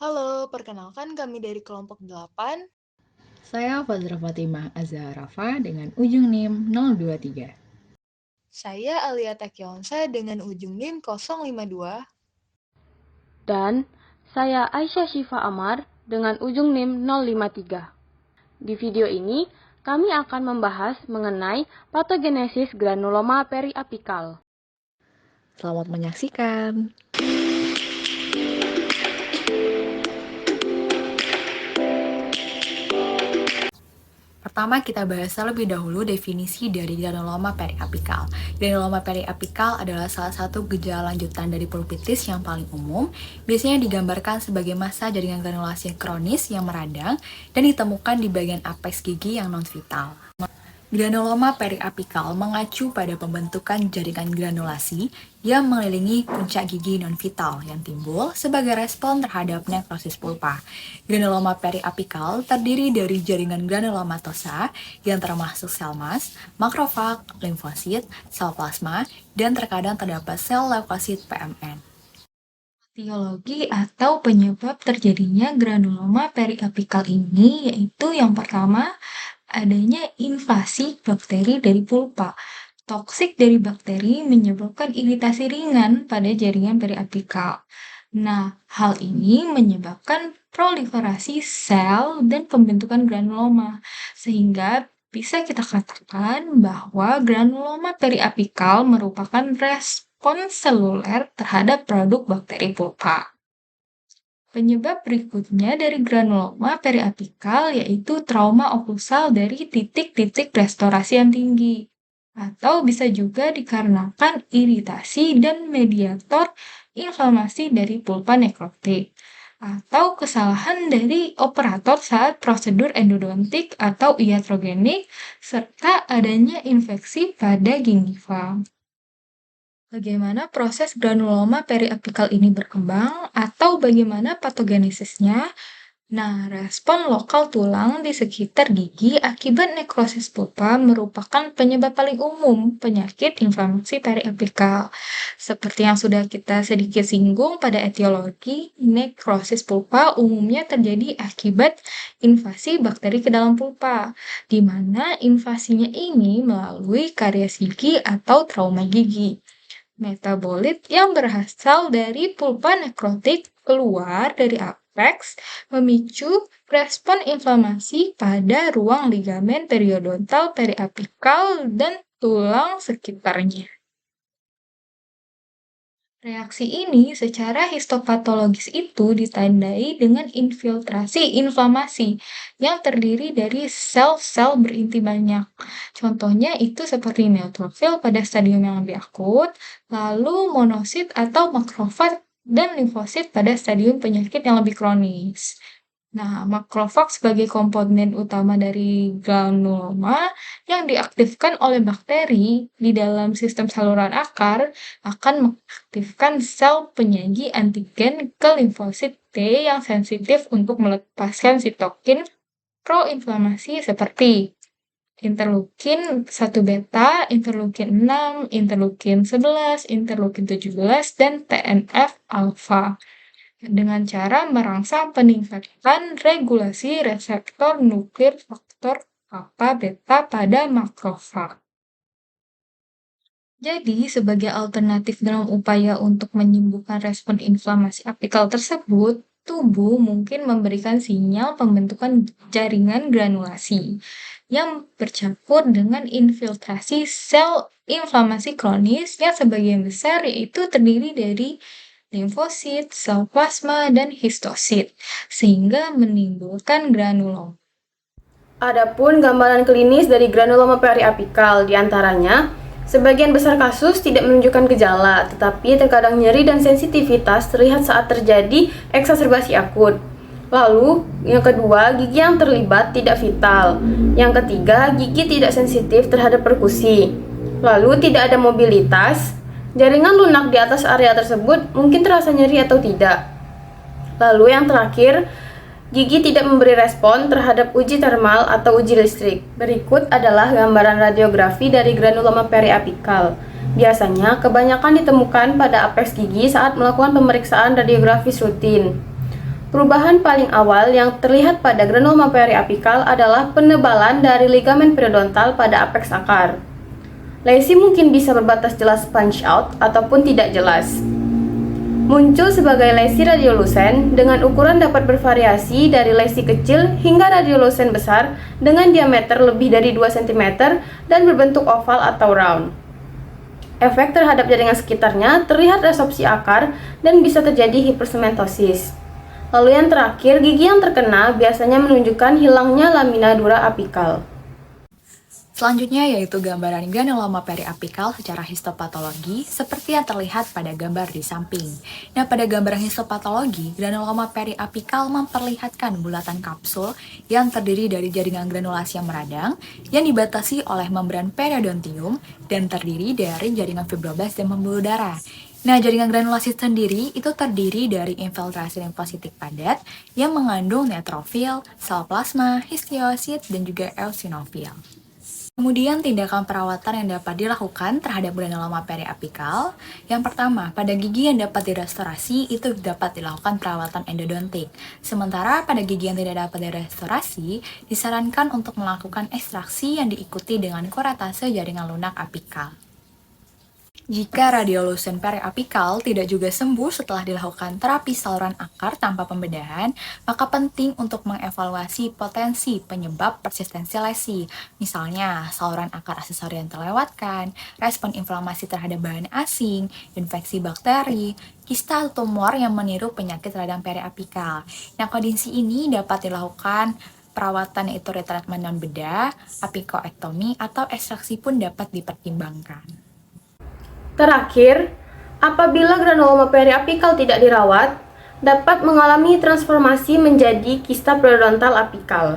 Halo, perkenalkan kami dari kelompok 8. Saya Fazra Fatimah Azharafa dengan ujung NIM 023. Saya Alia Takionsa dengan ujung NIM 052. Dan saya Aisyah Syifa Amar dengan ujung NIM 053. Di video ini, kami akan membahas mengenai patogenesis granuloma periapikal. Selamat menyaksikan. Pertama, kita bahas terlebih dahulu definisi dari granuloma periapikal. Granuloma periapikal adalah salah satu gejala lanjutan dari pulpitis yang paling umum. Biasanya digambarkan sebagai massa jaringan granulasi kronis yang meradang dan ditemukan di bagian apeks gigi yang non-vital. Granuloma periapikal mengacu pada pembentukan jaringan granulasi yang mengelilingi puncak gigi non-vital yang timbul sebagai respon terhadap nekrosis pulpa. Granuloma periapikal terdiri dari jaringan granulomatosa yang termasuk sel mas, makrofag, limfosit, sel plasma, dan terkadang terdapat sel leukosit PMN. Etiologi atau penyebab terjadinya granuloma periapikal ini yaitu yang pertama adanya invasi bakteri dari pulpa. Toksik dari bakteri menyebabkan iritasi ringan pada jaringan periapikal. Nah, hal ini menyebabkan proliferasi sel dan pembentukan granuloma, sehingga bisa kita katakan bahwa granuloma periapikal merupakan respon seluler terhadap produk bakteri pulpa. Penyebab berikutnya dari granuloma periapikal yaitu trauma oklusal dari titik-titik restorasi yang tinggi, atau bisa juga dikarenakan iritasi dan mediator inflamasi dari pulpa nekrotik, atau kesalahan dari operator saat prosedur endodontik atau iatrogenik, serta adanya infeksi pada gingiva. Bagaimana proses granuloma periapikal ini berkembang atau bagaimana patogenesisnya? Nah, respon lokal tulang di sekitar gigi akibat nekrosis pulpa merupakan penyebab paling umum penyakit inflamasi periapikal. Seperti yang sudah kita sedikit singgung pada etiologi, nekrosis pulpa umumnya terjadi akibat invasi bakteri ke dalam pulpa, di mana invasinya ini melalui karies gigi atau trauma gigi. Metabolit yang berasal dari pulpa nekrotik keluar dari apeks memicu respon inflamasi pada ruang ligamen periodontal periapikal dan tulang sekitarnya. Reaksi ini secara histopatologis itu ditandai dengan infiltrasi inflamasi yang terdiri dari sel-sel berinti banyak. Contohnya itu seperti neutrofil pada stadium yang lebih akut, lalu monosit atau makrofag dan limfosit pada stadium penyakit yang lebih kronis. Nah, makrofag sebagai komponen utama dari granuloma yang diaktifkan oleh bakteri di dalam sistem saluran akar akan mengaktifkan sel penyaji antigen ke limfosit T yang sensitif untuk melepaskan sitokin proinflamasi seperti interleukin 1 beta, interleukin 6, interleukin 11, interleukin 17, dan TNF alfa dengan cara merangsang peningkatan regulasi reseptor nuklir faktor kappa beta pada makrofag. Jadi, sebagai alternatif dalam upaya untuk menyembuhkan respon inflamasi apikal tersebut, tubuh mungkin memberikan sinyal pembentukan jaringan granulasi yang bercampur dengan infiltrasi sel inflamasi kronis yang sebagian besar yaitu terdiri dari limfosit, sel plasma, dan histosit, sehingga menimbulkan granuloma. Adapun gambaran klinis dari granuloma periapikal diantaranya, sebagian besar kasus tidak menunjukkan gejala, tetapi terkadang nyeri dan sensitivitas terlihat saat terjadi eksaserbasi akut. Lalu, yang kedua, gigi yang terlibat tidak vital. Yang ketiga, gigi tidak sensitif terhadap perkusi. Lalu, tidak ada mobilitas. Jaringan lunak di atas area tersebut mungkin terasa nyeri atau tidak. Lalu yang terakhir, gigi tidak memberi respon terhadap uji termal atau uji listrik. Berikut adalah gambaran radiografi dari granuloma periapikal. Biasanya, kebanyakan ditemukan pada apeks gigi saat melakukan pemeriksaan radiografis rutin. Perubahan paling awal yang terlihat pada granuloma periapikal adalah penebalan dari ligamen periodontal pada apeks akar. Lesi mungkin bisa berbatas jelas punch out ataupun tidak jelas. Muncul sebagai lesi radiolucen dengan ukuran dapat bervariasi dari lesi kecil hingga radiolucen besar dengan diameter lebih dari 2 cm dan berbentuk oval atau round. Efek terhadap jaringan sekitarnya terlihat resorpsi akar dan bisa terjadi hipersementosis. Lalu yang terakhir, gigi yang terkena biasanya menunjukkan hilangnya lamina dura apikal. Selanjutnya yaitu gambaran granuloma periapikal secara histopatologi seperti yang terlihat pada gambar di samping. Nah, pada gambaran histopatologi, granuloma periapikal memperlihatkan bulatan kapsul yang terdiri dari jaringan granulasi yang meradang yang dibatasi oleh membran periodontium dan terdiri dari jaringan fibroblast dan pembuluh darah. Nah, jaringan granulasi sendiri itu terdiri dari infiltrasi limfositik padat yang mengandung neutrofil, sel plasma, histiosit, dan juga eosinofil. Kemudian tindakan perawatan yang dapat dilakukan terhadap granuloma periapikal. Yang pertama, pada gigi yang dapat direstorasi itu dapat dilakukan perawatan endodontik. Sementara pada gigi yang tidak dapat direstorasi, disarankan untuk melakukan ekstraksi yang diikuti dengan kuretase jaringan lunak apikal. Jika radiolucen periapikal tidak juga sembuh setelah dilakukan terapi saluran akar tanpa pembedahan, maka penting untuk mengevaluasi potensi penyebab persistensi lesi. Misalnya, saluran akar aksesori yang terlewatkan, respon inflamasi terhadap bahan asing, infeksi bakteri, kista atau tumor yang meniru penyakit radang periapikal. Nah, kondisi ini dapat dilakukan perawatan yaitu retreatment non-bedah, apikoektomi, atau ekstraksi pun dapat dipertimbangkan. Terakhir, apabila granuloma periapikal tidak dirawat, dapat mengalami transformasi menjadi kista periodontal apikal.